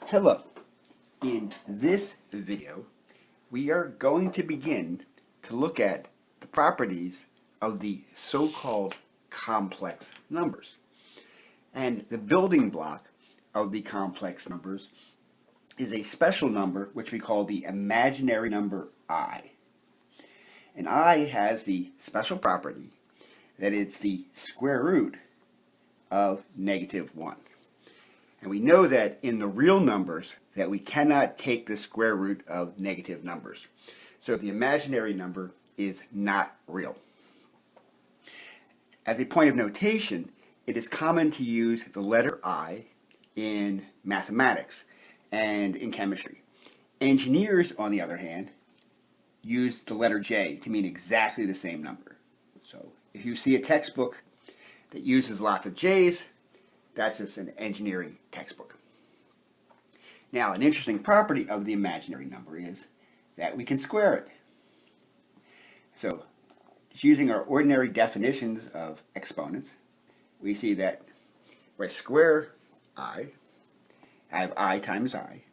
Hello. In this video, we are going to begin to look at the properties of the so-called complex numbers. And the building block of the complex numbers is a special number which we call the imaginary number I. And I has the special property that it's the square root of -1. And we know that in the real numbers that we cannot take the square root of negative numbers. So the imaginary number is not real. As a point of notation, it is common to use the letter I in mathematics and in chemistry. Engineers, on the other hand, use the letter J to mean exactly the same number. So if you see a textbook that uses lots of J's, that's just an engineering textbook. Now, an interesting property of the imaginary number is that we can square it. So, just using our ordinary definitions of exponents, we see that if I square I have I times I.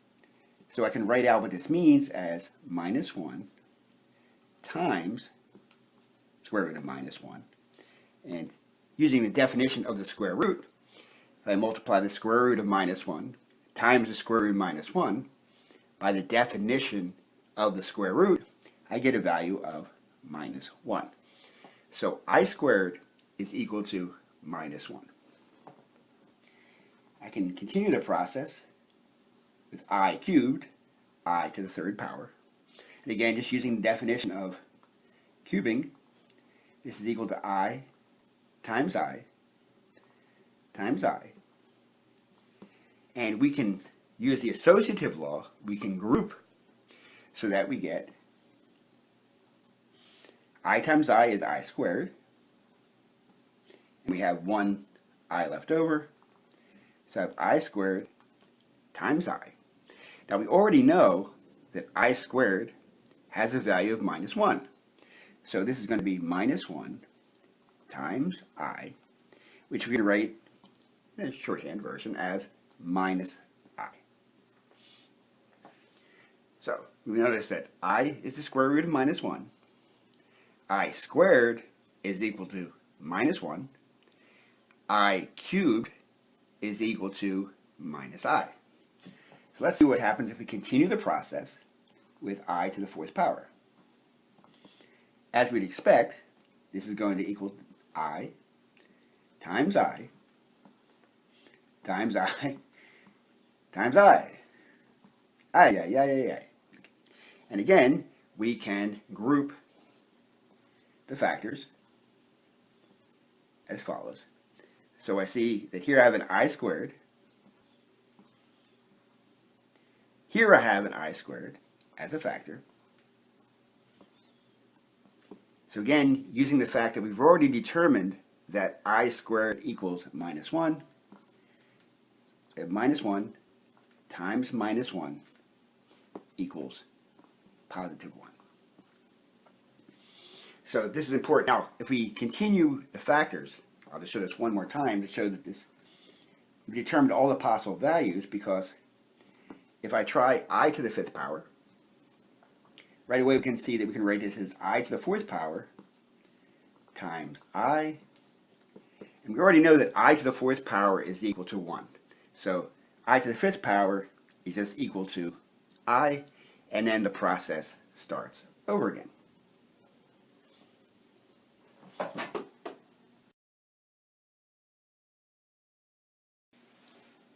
So I can write out what this means as -1 times square root of -1. And using the definition of the square root, if I multiply the square root of -1 times the square root of -1 by the definition of the square root, I get a value of -1. So I squared is equal to -1. I can continue the process with I cubed, I to the third power. And again, just using the definition of cubing, this is equal to I times I times I. And we can use the associative law, we can group so that we get I times I is I squared. And we have one I left over. So I have I squared times I. Now we already know that I squared has a value of -1. So this is going to be -1 times I, which we can write in a shorthand version as minus I. So we notice that I is the square root of -1. I squared is equal to -1. I cubed is equal to -I. So let's see what happens if we continue the process with I to the fourth power. As we'd expect, this is going to equal I times I times I times I. I. And again, we can group the factors as follows. So I see that here I have an I squared. Here I have an I squared as a factor. So again, using the fact that we've already determined that I squared equals -1, we have -1 times -1 equals +1. So this is important. Now, if we continue the factors, I'll just show this one more time to show that we've determined all the possible values, because if I try I to the fifth power, right away we can see that we can write this as I to the fourth power times I. And we already know that I to the fourth power is equal to 1. So I to the fifth power is just equal to I, and then the process starts over again.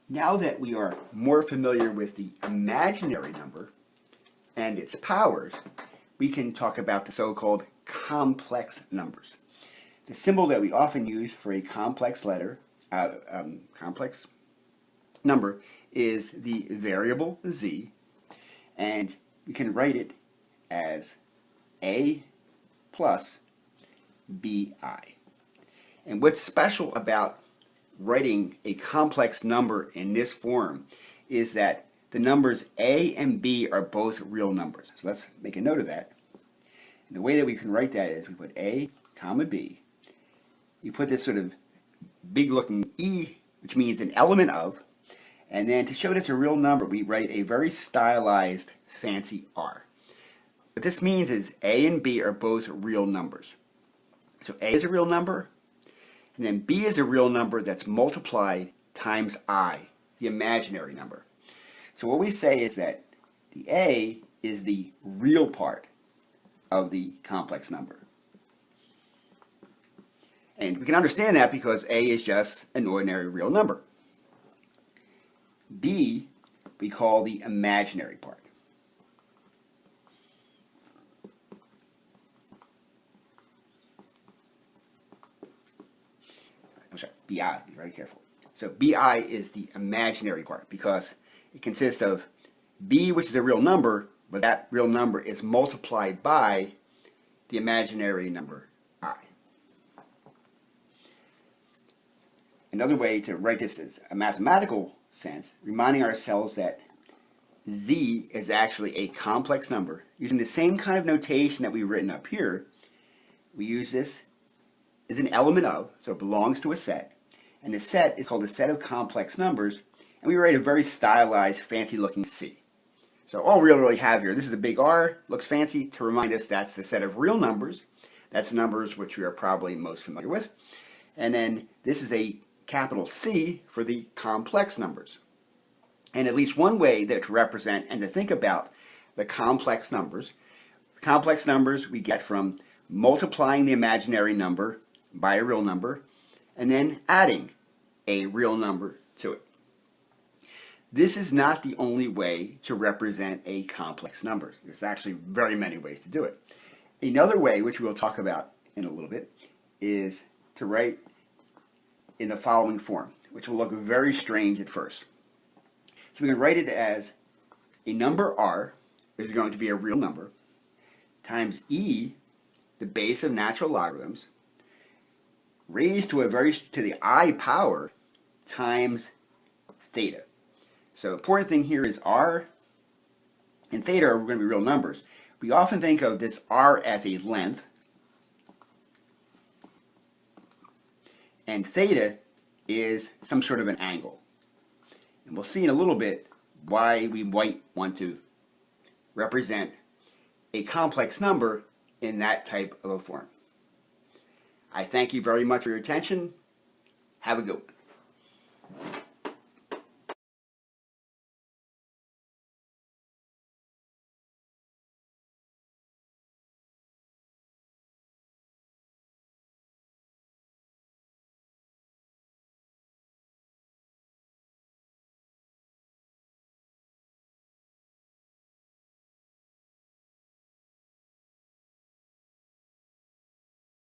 Now that we are more familiar with the imaginary number and its powers, we can talk about the so-called complex numbers. The symbol that we often use for a complex complex number is the variable z, and we can write it as a plus bi. And what's special about writing a complex number in this form is that the numbers a and b are both real numbers. So let's make a note of that. And the way that we can write that is we put a comma b. You put this sort of big looking e, which means an element of, And then to show that it's a real number, we write a very stylized, fancy R. What this means is A and B are both real numbers. So A is a real number, and then B is a real number that's multiplied times I, the imaginary number. So what we say is that the A is the real part of the complex number. And we can understand that because A is just an ordinary real number. B we call the imaginary part. I'm sorry, BI, be very careful. So BI is the imaginary part because it consists of B, which is a real number, but that real number is multiplied by the imaginary number I. Another way to write this is a mathematical sense, reminding ourselves that Z is actually a complex number. Using the same kind of notation that we've written up here, we use this as an element of, so it belongs to a set. And the set is called the set of complex numbers, and we write a very stylized, fancy-looking C. So all we really have here, this is a big R, looks fancy, to remind us that's the set of real numbers. That's numbers which we are probably most familiar with. And then this is a capital C for the complex numbers. And at least one way that to represent and to think about the complex numbers we get from multiplying the imaginary number by a real number and then adding a real number to it. This is not the only way to represent a complex number. There's actually very many ways to do it. Another way, which we'll talk about in a little bit, is to write in the following form, which will look very strange at first. So we can write it as a number R is going to be a real number times E, the base of natural logarithms, raised to the I power times theta. So the important thing here is R and theta are going to be real numbers. We often think of this R as a length, and theta is some sort of an angle. And we'll see in a little bit why we might want to represent a complex number in that type of a form. I thank you very much for your attention. Have a good one.